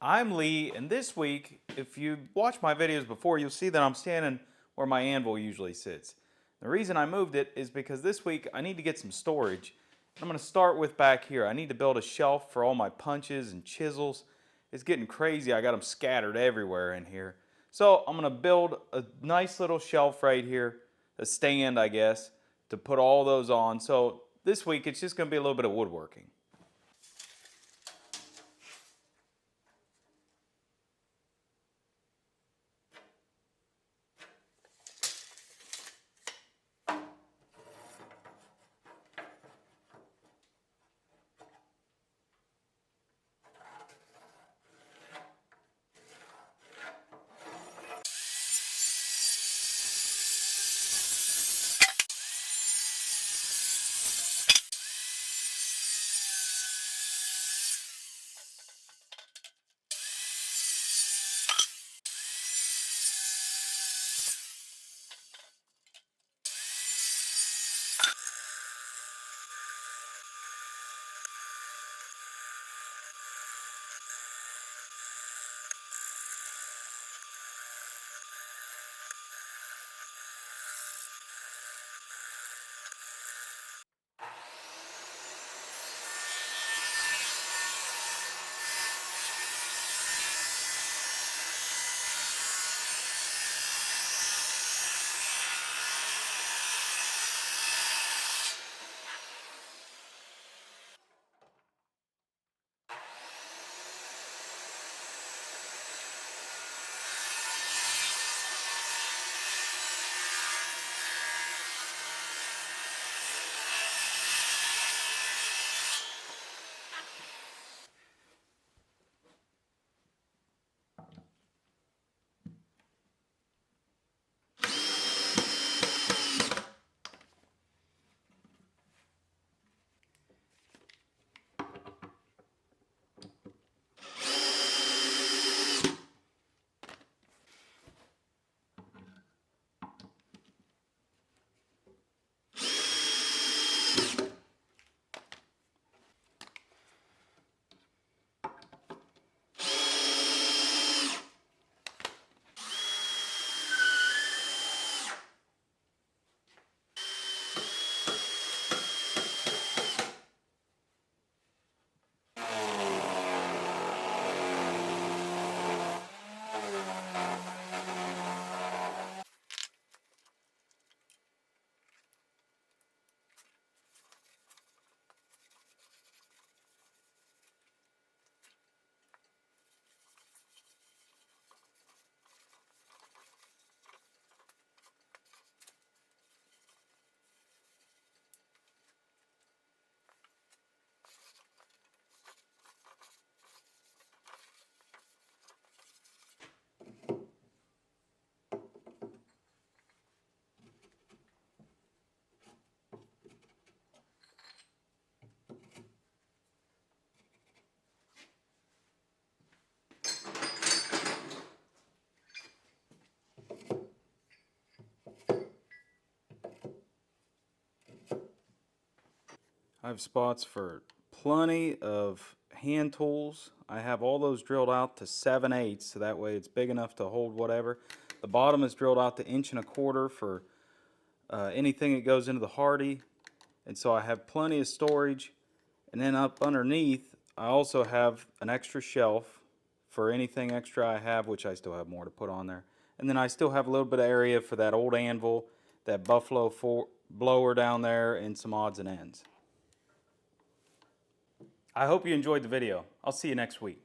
I'm Lee, and this week, if you watched my videos before, you'll see that I'm standing where my anvil usually sits. The reason I moved it is because this week I need to get some storage. I'm going to start with back here. I need to build a shelf for all my punches and chisels. It's getting crazy. I got them scattered everywhere in here. So I'm going to build a nice little shelf right here, a stand, I guess, to put all those on. So this week it's just going to be a little bit of woodworking. I have spots for plenty of hand tools. I have all those drilled out to 7/8, so that way it's big enough to hold whatever. The bottom is drilled out to 1.25 for anything that goes into the hardy, and so I have plenty of storage. And then up underneath, I also have an extra shelf for anything extra I have, which I still have more to put on there. And then I still have a little bit of area for that old anvil, that Buffalo blower down there, and some odds and ends. I hope you enjoyed the video. I'll see you next week.